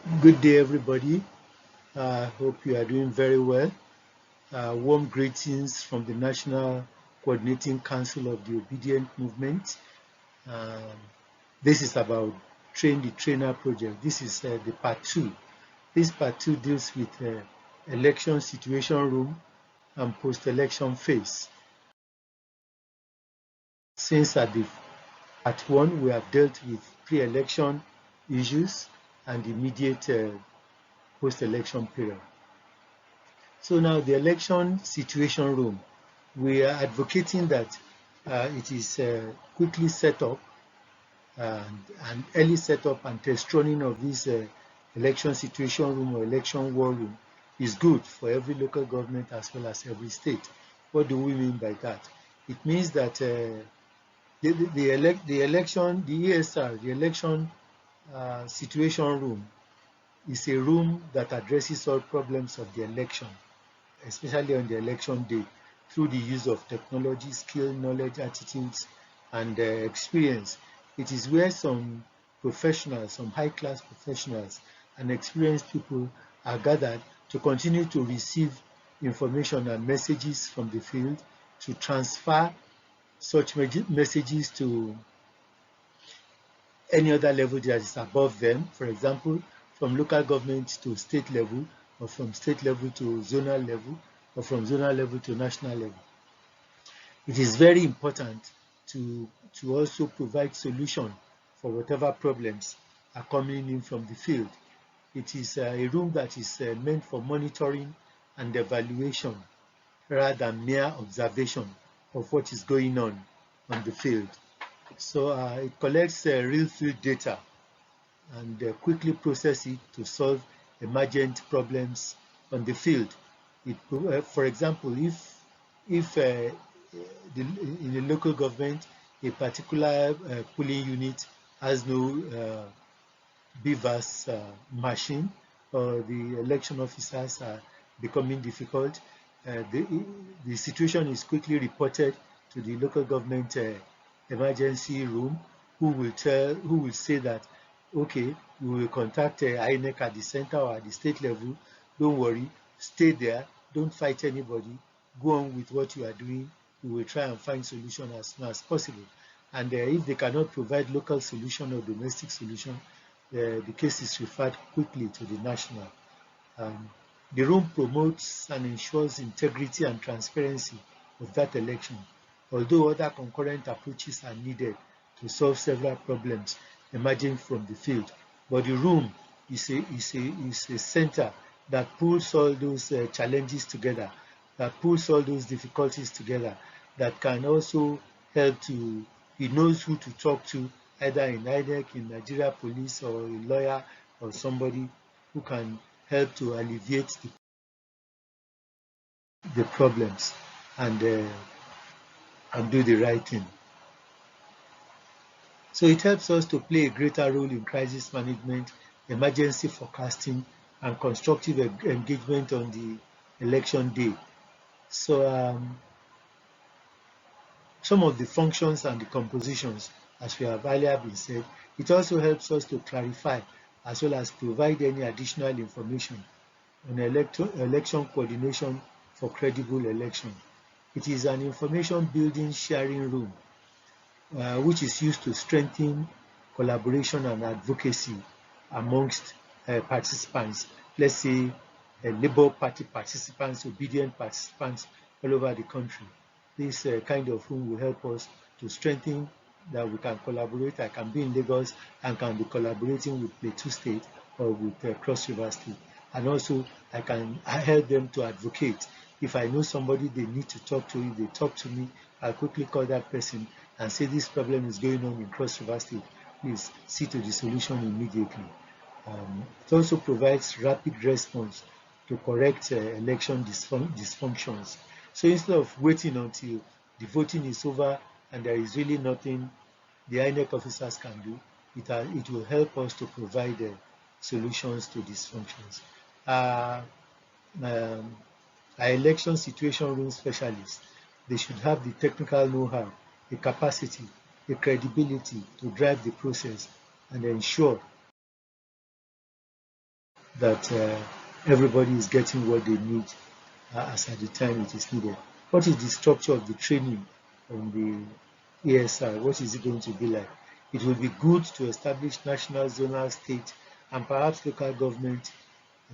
Good day, everybody. I hope you are doing very well. Warm greetings from the National Coordinating Council of the Obedient Movement. Um, this is about Train the Trainer project. This is the part two. This part two deals with election situation room and post-election phase. Since at the part one, we have dealt with pre-election issues and immediate post-election period. So now the election situation room, we are advocating that it is quickly set up and early setup and test running of this election situation room or election war room is good for every local government as well as every state. What do we mean by that? It means that the election, the ESR, the election situation room is a room that addresses all problems of the election, especially on the election day, through the use of technology, skill, knowledge, attitudes, and experience. It is where some professionals, some high-class professionals and experienced people are gathered to continue to receive information and messages from the field, to transfer such messages to any other level that is above them, for example, from local government to state level, or from state level to zonal level, or from zonal level to national level. It is very important to also provide solution for whatever problems are coming in from the field. It is a room that is meant for monitoring and evaluation rather than mere observation of what is going on the field. So it collects real field data and quickly process it to solve emergent problems on the field. For example, if in the local government a particular polling unit has no BVAS machine, or the election officers are becoming difficult, the situation is quickly reported to the local government emergency room, who will say that, okay, we will contact INEC at the center or at the state level. Don't worry, stay there, don't fight anybody, go on with what you are doing. We will try and find solution as soon as possible. And if they cannot provide local solution or domestic solution, the case is referred quickly to the national. Um, the room promotes and ensures integrity and transparency of that election, although other concurrent approaches are needed to solve several problems emerging from the field. But the room is a center that pulls all those challenges together, that pulls all those difficulties together, that can also help to, he knows who to talk to, either in INEC, in Nigeria Police, or a lawyer, or somebody who can help to alleviate the problems and do the right thing. So it helps us to play a greater role in crisis management, emergency forecasting, and constructive engagement on the election day. So some of the functions and the compositions, as we have earlier been said, it also helps us to clarify as well as provide any additional information on election coordination for credible election. It is an information building sharing room which is used to strengthen collaboration and advocacy amongst participants. Let's say Labour Party participants, obedient participants all over the country. This kind of room will help us to strengthen that we can collaborate. I can be in Lagos and can be collaborating with Plateau State or with Cross River State. And also I can help them to advocate. If I know somebody they need to talk to, if they talk to me, I'll quickly call that person and say this problem is going on in Cross River State. Please see to the solution immediately. It also provides rapid response to correct election dysfunctions. So instead of waiting until the voting is over and there is really nothing the INEC officers can do, it will help us to provide solutions to dysfunctions. Um, our election situation room specialists, they should have the technical know-how, the capacity, the credibility to drive the process and ensure that everybody is getting what they need as at the time it is needed. What is the structure of the training on the ESR? What is it going to be like? It will be good to establish national, zonal, state, and perhaps local government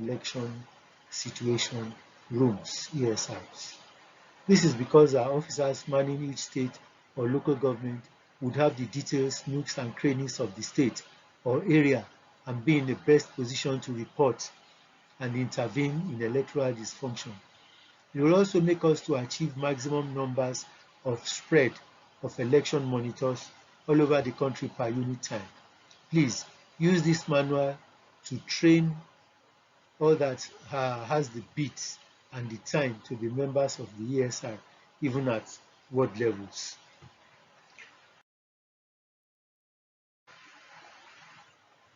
election situation rooms, ESRs. This is because our officers manning each state or local government would have the details, nooks and crannies of the state or area and be in the best position to report and intervene in electoral dysfunction. It will also make us to achieve maximum numbers of spread of election monitors all over the country per unit time. Please use this manual to train all that has the beats and the time to be members of the ESR, even at ward levels.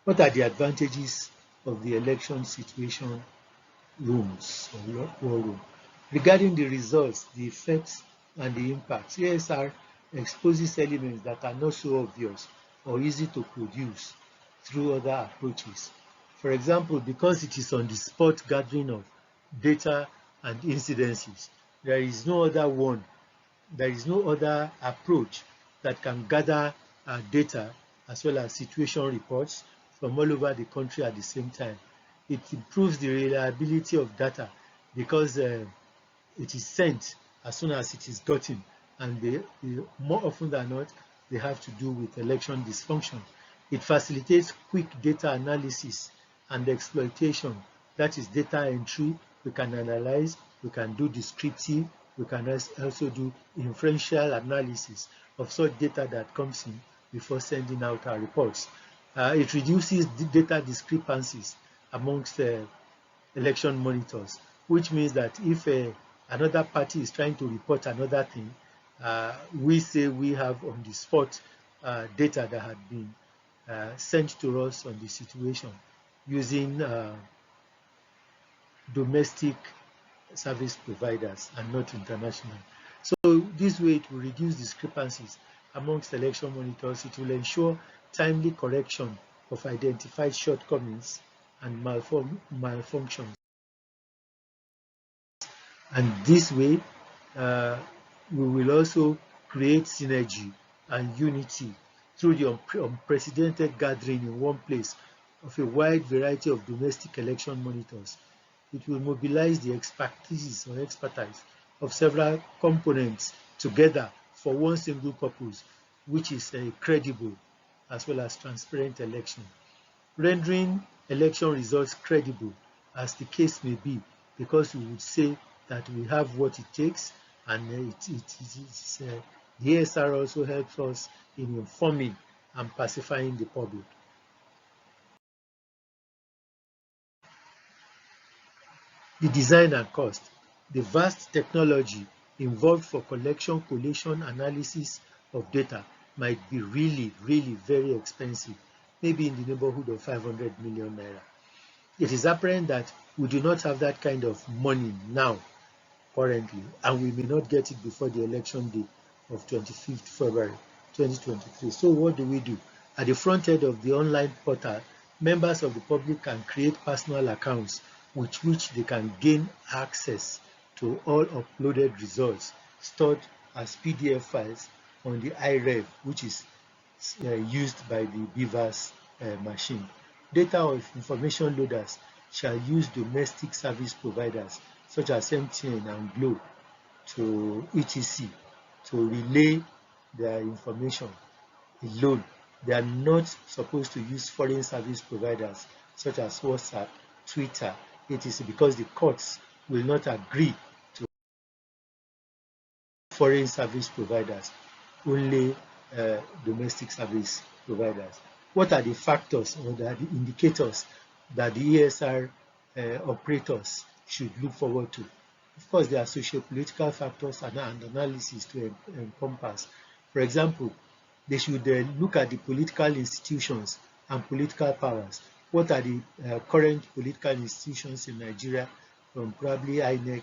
What are the advantages of the election situation rooms or war room? Regarding the results, the effects, and the impacts, ESR exposes elements that are not so obvious or easy to produce through other approaches. For example, because it is on the spot gathering of data and incidences, there is no other approach that can gather data as well as situation reports from all over the country at the same time. It improves the reliability of data because it is sent as soon as it is gotten, and more often than not, they have to do with election dysfunction. It facilitates quick data analysis and exploitation. That is data entry. We can analyze, we can do descriptive, we can also do inferential analysis of such data that comes in before sending out our reports. It reduces the data discrepancies amongst election monitors, which means that if another party is trying to report another thing, we say we have on the spot data that had been sent to us on the situation using domestic service providers and not international. So this way it will reduce discrepancies amongst election monitors. It will ensure timely correction of identified shortcomings and malfunctions. And this way, we will also create synergy and unity through the unprecedented gathering in one place of a wide variety of domestic election monitors. It will mobilize the expertise of several components together for one single purpose, which is a credible as well as transparent election. Rendering election results credible, as the case may be, because we would say that we have what it takes, and the ESR also helps us in informing and pacifying the public. The design and cost. The vast technology involved for collection, collation, analysis of data might be really very expensive, maybe in the neighborhood of 500 million naira. It is apparent that we do not have that kind of money now, currently, and we may not get it before the election day of 25th February 2023. So what do? At the front end of the online portal, members of the public can create personal accounts with which they can gain access to all uploaded results stored as PDF files on the iRev, which is used by the Beavers machine. Data of information loaders shall use domestic service providers such as MTN and Glo to etc. to relay their information alone. They are not supposed to use foreign service providers such as WhatsApp, Twitter, etc. because the courts will not agree to foreign service providers, only domestic service providers. What are the factors or the indicators that the ESR operators should look forward to? Of course, there are socio-political factors and analysis to encompass. For example, they should look at the political institutions and political powers. What are the current political institutions in Nigeria, from probably INEC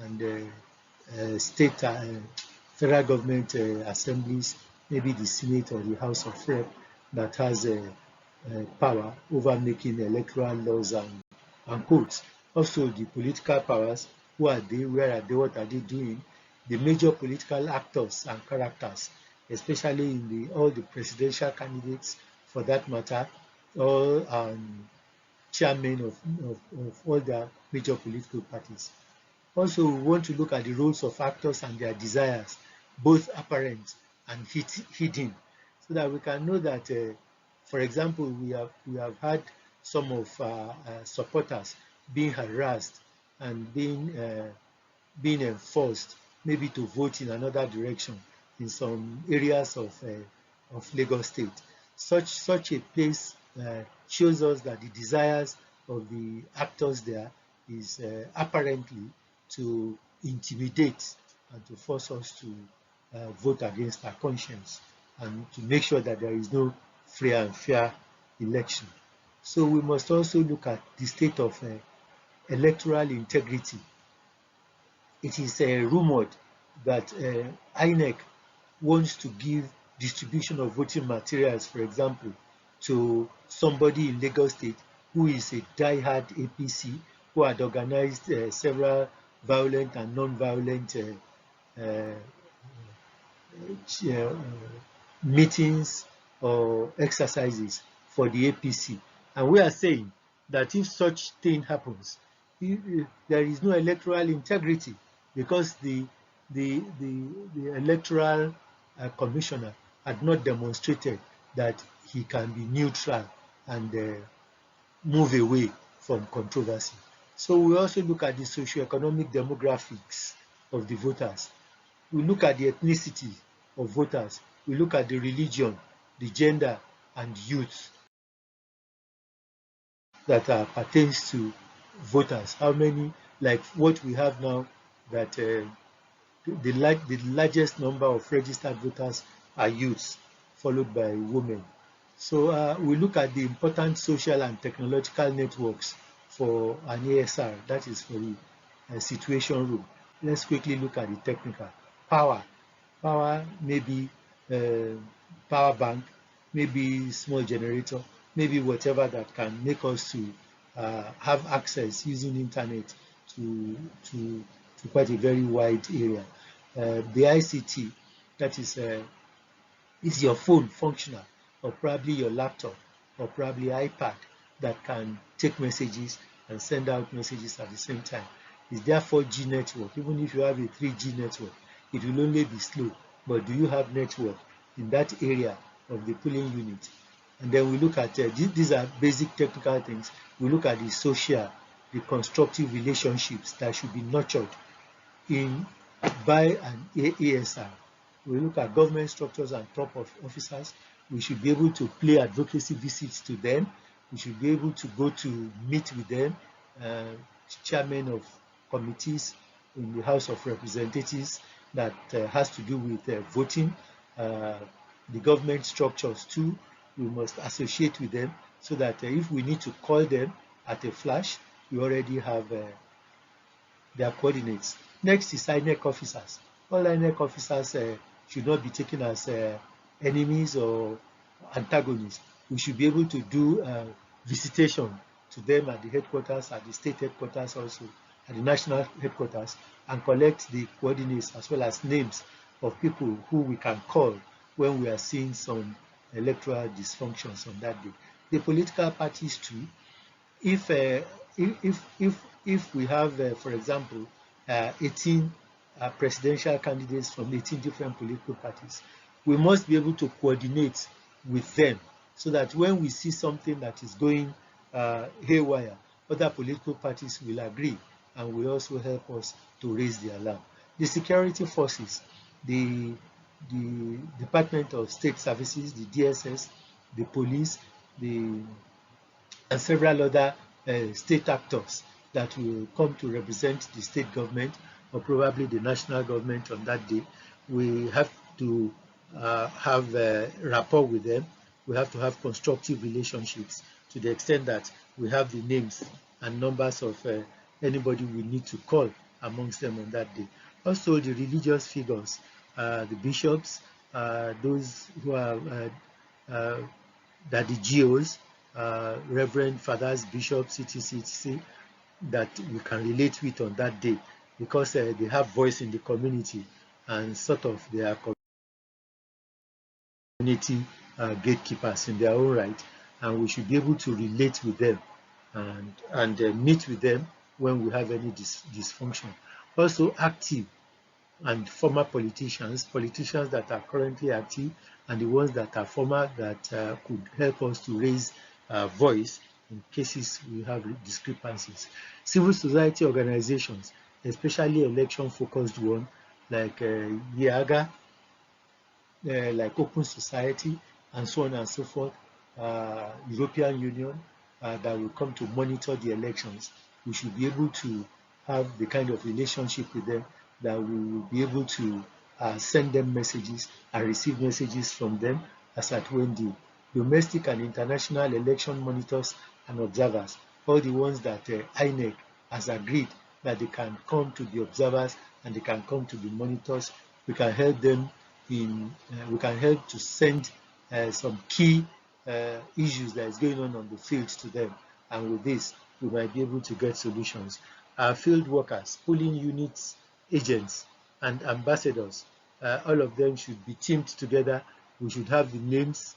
and state federal government assemblies, maybe the Senate or the House of Rep, that has power over making electoral laws and and quotes. Also, the political powers, who are they, where are they, what are they doing? The major political actors and characters, especially in all the presidential candidates, for that matter, all chairmen of all the major political parties. Also, we want to look at the roles of actors and their desires, both apparent and hidden, so that we can know that, for example, we have had some of supporters being harassed and being enforced, maybe to vote in another direction in some areas of Lagos State. Such a place shows us that the desires of the actors there is apparently to intimidate and to force us to vote against our conscience and to make sure that there is no free and fair election. So we must also look at the state of electoral integrity. It is rumored that INEC wants to give distribution of voting materials, for example, to somebody in Lagos State who is a die-hard APC, who had organized several violent and non-violent uh, uh, meetings or exercises for the APC. And we are saying that if such thing happens, there is no electoral integrity, because the electoral commissioner had not demonstrated that he can be neutral and move away from controversy. So we also look at the socioeconomic demographics of the voters. We look at the ethnicity of voters. We look at the religion, the gender, and youth that pertains to voters. How many, like what we have now, that the largest number of registered voters are youths, followed by women. So we look at the important social and technological networks for an ESR, that is for the situation room. Let's quickly look at the technical. Power. Power, maybe power bank, maybe small generator, maybe whatever that can make us to have access using internet to quite a very wide area. The ICT, that is your phone functional, or probably your laptop, or probably iPad that can take messages and send out messages at the same time. Is there 4G network? Even if you have a 3G network, it will only be slow. But do you have network in that area of the polling unit? And then we look at these are basic technical things. We look at the social, the constructive relationships that should be nurtured in by an ESR. We look at government structures and top of officers. We should be able to pay advocacy visits to them. We should be able to go to meet with them, chairmen of committees in the House of Representatives that has to do with voting. The government structures too, we must associate with them so that if we need to call them at a flash, we already have their coordinates. Next is INEC officers. All INEC officers should not be taken as enemies or antagonists. We should be able to do visitation to them at the headquarters, at the state headquarters also, at the national headquarters, and collect the coordinates as well as names of people who we can call when we are seeing some electoral dysfunctions on that day. The political parties too, if we have, for example, 18 presidential candidates from 18 different political parties, we must be able to coordinate with them so that when we see something that is going haywire, other political parties will agree and will also help us to raise the alarm. The security forces, the Department of State Services, the DSS, the police, and several other state actors that will come to represent the state government or probably the national government on that day. We have to have rapport with them. We have to have constructive relationships to the extent that we have the names and numbers of anybody we need to call amongst them on that day. Also, the religious figures, the bishops, those who are that the GOs, reverend fathers, bishops, etc., that we can relate with on that day, because they have voice in the community and sort of they are community gatekeepers in their own right, and we should be able to relate with them and meet with them when we have any dysfunction. Also, active and former politicians that are currently active, and the ones that are former that could help us to raise voice in cases we have discrepancies. Civil society organizations, especially election-focused one like YAGA, like Open Society, and so on and so forth, European Union, that will come to monitor the elections. We should be able to have the kind of relationship with them that we will be able to send them messages and receive messages from them as at when the domestic and international election monitors and observers, all the ones that INEC has agreed that they can come to the observers and they can come to the monitors. We can help them we can help to send some key issues that is going on the field to them, and with this we might be able to get solutions. Our field workers, polling units, agents, and ambassadors, all of them should be teamed together. We should have the names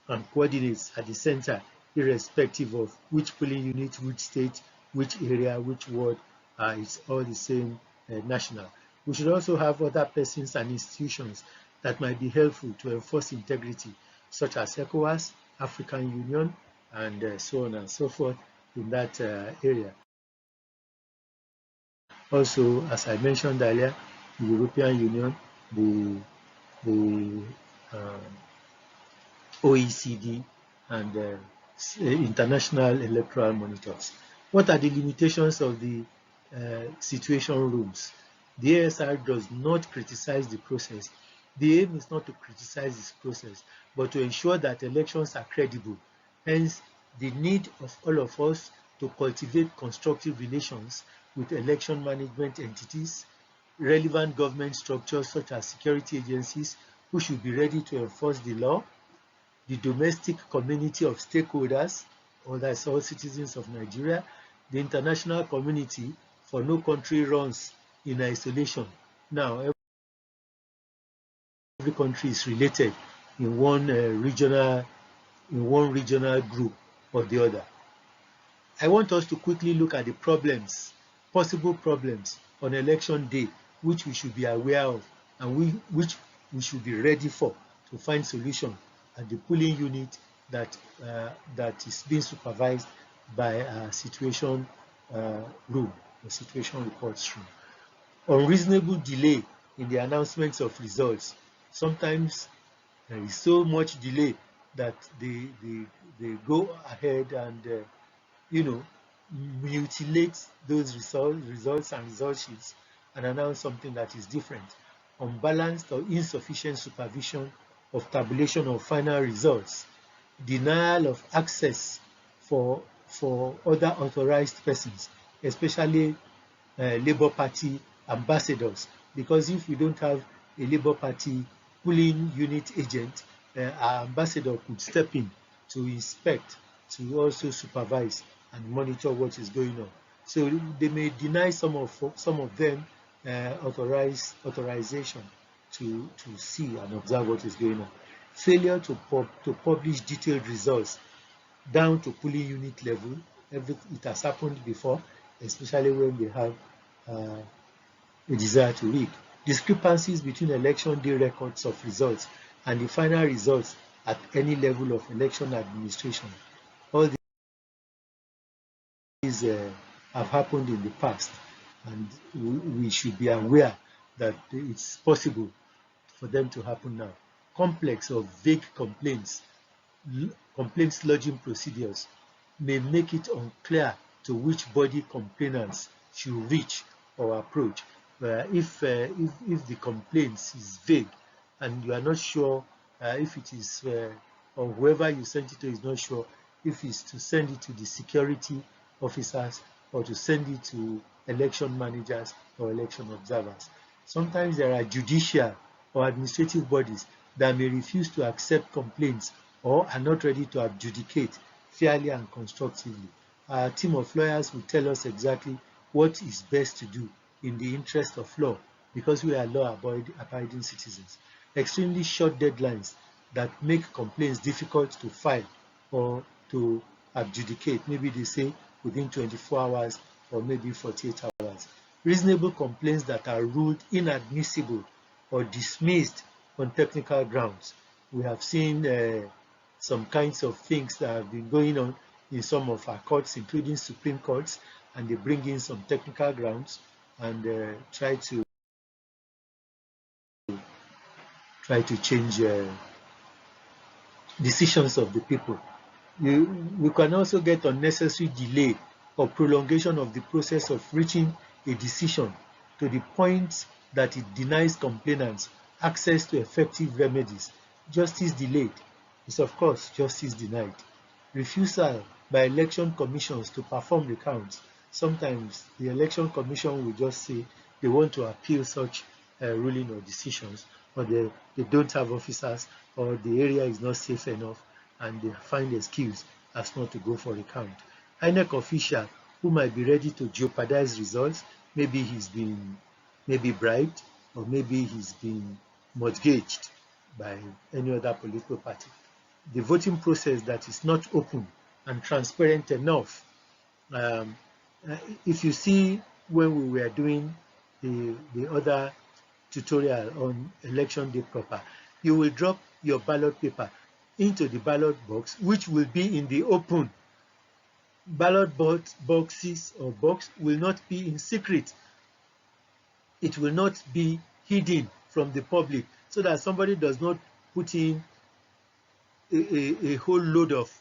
and coordinates at the center, irrespective of which polling unit, which state, which area, which ward. It's all the same national. We should also have other persons and institutions that might be helpful to enforce integrity, such as ECOWAS, African Union, and so on and so forth in that area. Also, as I mentioned earlier, the European Union, the OECD, and international electoral monitors. What are the limitations of the situation rooms? The ESR does not criticize the process. The aim is not to criticize this process, but to ensure that elections are credible. Hence, the need of all of us to cultivate constructive relations with election management entities, relevant government structures such as security agencies, who should be ready to enforce the law, the domestic community of stakeholders, or that's all citizens of Nigeria, the international community, for no country runs in isolation. Now, every country is related in one regional group or the other. I want us to quickly look at the problems, possible problems on election day, which we should be aware of and which we should be ready for to find solution at the polling unit that is being supervised by a situation room, the situation reports room. Unreasonable delay in the announcements of results. Sometimes there is so much delay that they go ahead and mutilate those results and result sheets and announce something that is different. Unbalanced or insufficient supervision of tabulation of final results. Denial of access for other authorized persons, especially Labour Party ambassadors, because if we don't have a Labour Party polling unit agent, our ambassador could step in to inspect, to also supervise and monitor what is going on. So they may deny some of them authorization to see and observe what is going on. Failure to publish detailed results down to polling unit level. It has happened before, especially when they have a desire to rig. Discrepancies between election day records of results and the final results at any level of election administration. All these have happened in the past, and we should be aware that it's possible for them to happen now. Complex or vague complaints lodging procedures may make it unclear to which body complainants should reach or approach. If the complaint is vague and you are not sure if it is, or whoever you sent it to is not sure if it's to send it to the security officers or to send it to election managers or election observers. Sometimes there are judicial or administrative bodies that may refuse to accept complaints or are not ready to adjudicate fairly and constructively. Our team of lawyers will tell us exactly what is best to do in the interest of law, because we are law-abiding citizens. Extremely short deadlines that make complaints difficult to file or to adjudicate. Maybe they say within 24 hours or maybe 48 hours. Reasonable complaints that are ruled inadmissible or dismissed on technical grounds. We have seen some kinds of things that have been going on in some of our courts, including Supreme Courts, and they bring in some technical grounds and try to change decisions of the people. You can also get unnecessary delay or prolongation of the process of reaching a decision to the point that it denies complainants access to effective remedies. Justice delayed is, of course, justice denied. Refusal by election commissions to perform recounts. Sometimes the election commission will just say they want to appeal such ruling or decisions, or they don't have officers, or the area is not safe enough, and they find excuse as not to go for recount. INEC official who might be ready to jeopardize results, maybe he's been bribed, or maybe he's been mortgaged by any other political party. The voting process that is not open and transparent enough. If you see when we were doing the other tutorial on election day proper, you will drop your ballot paper into the ballot box, which will be in the open. Ballot boxes or box will not be in secret. It will not be hidden from the public, so that somebody does not put in a whole load of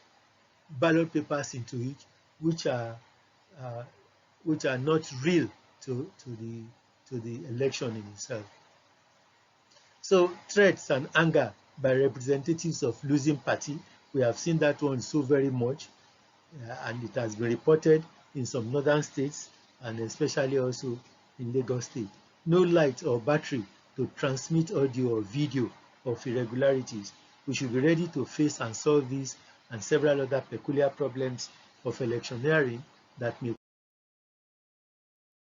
ballot papers into it, which are not real to the election in itself. So threats and anger by representatives of losing party, we have seen that one so very much, and it has been reported in some northern states and especially also in Lagos State. No light or battery to transmit audio or video of irregularities. We should be ready to face and solve these and several other peculiar problems of electioneering that may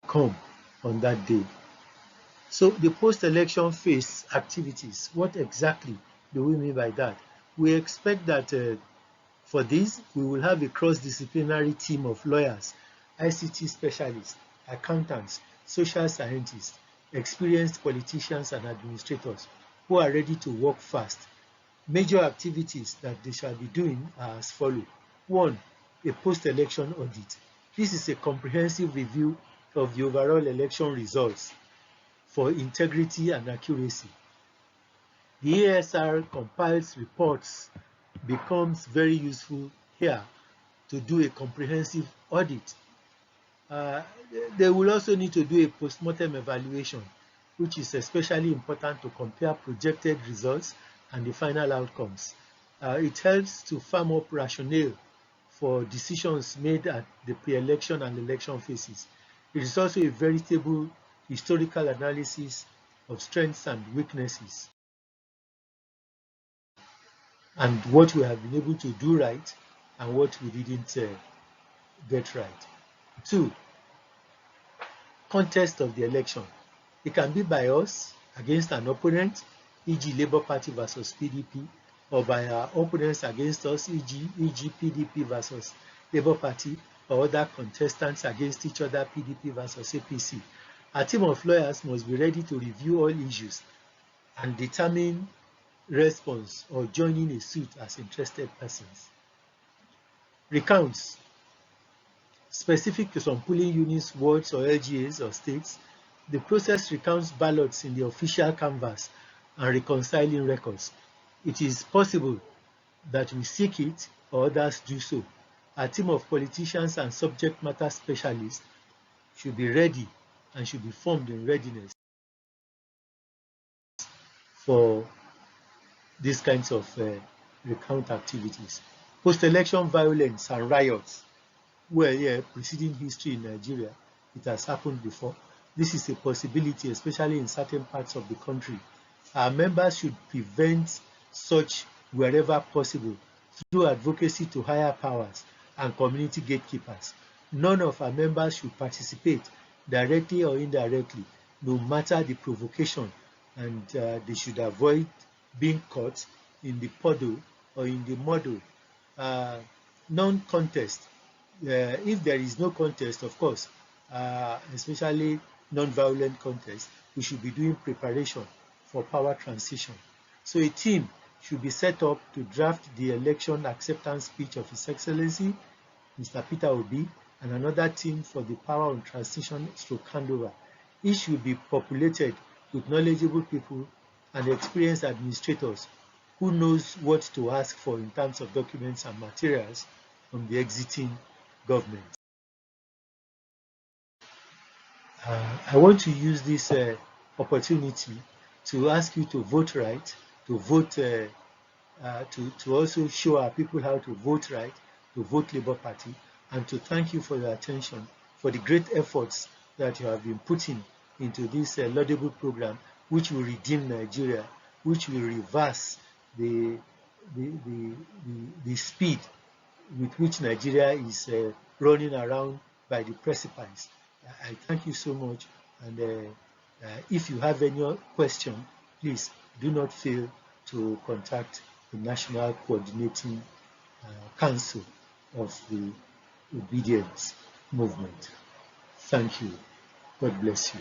come on that day. So the post-election phase activities, what exactly do we mean by that? We expect that for this, we will have a cross-disciplinary team of lawyers, ICT specialists, accountants, social scientists, experienced politicians and administrators who are ready to work fast. Major activities that they shall be doing are as follows. 1. A post-election audit. This is a comprehensive review of the overall election results for integrity and accuracy. The ESR compiles reports, becomes very useful here to do a comprehensive audit. They will also need to do a post-mortem evaluation, which is especially important to compare projected results and the final outcomes. It helps to firm up rationale for decisions made at the pre-election and election phases. It is also a veritable historical analysis of strengths and weaknesses, and what we have been able to do right and what we didn't get right. 2. Contest of the election. It can be by us against an opponent, e.g. Labour Party versus PDP, or by our opponents against us, e.g. PDP versus Labour Party, or other contestants against each other, PDP versus APC. Our team of lawyers must be ready to review all issues and determine response or joining a suit as interested persons. Recounts. Specific to some polling units, wards, or LGAs or states, the process recounts ballots in the official canvas and reconciling records. It is possible that we seek it or others do so. Our team of politicians and subject matter specialists should be ready and should be formed in readiness for these kinds of recount activities. Post-election violence and riots. Well, yeah, preceding history in Nigeria, it has happened before. This is a possibility, especially in certain parts of the country. Our members should prevent such wherever possible through advocacy to higher powers and community gatekeepers. None of our members should participate directly or indirectly, no matter the provocation, and they should avoid being caught in the puddle or in the muddle. Uh, Non-contest. If there is no contest, of course, especially non-violent contest, we should be doing preparation for power transition. So a team should be set up to draft the election acceptance speech of His Excellency, Mr. Peter Obi, and another team for the power on transition stroke handover. Each should be populated with knowledgeable people and experienced administrators who knows what to ask for in terms of documents and materials from the exiting government. I want to use this opportunity to ask you to vote right, to vote, to also show our people how to vote right, to vote Labour Party, and to thank you for your attention, for the great efforts that you have been putting into this laudable program, which will redeem Nigeria, which will reverse the, the speed with which Nigeria is running around by the precipice. I thank you so much, and if you have any question, please do not fail to contact the National Coordinating Council of the Obedience Movement. Thank you. God bless you.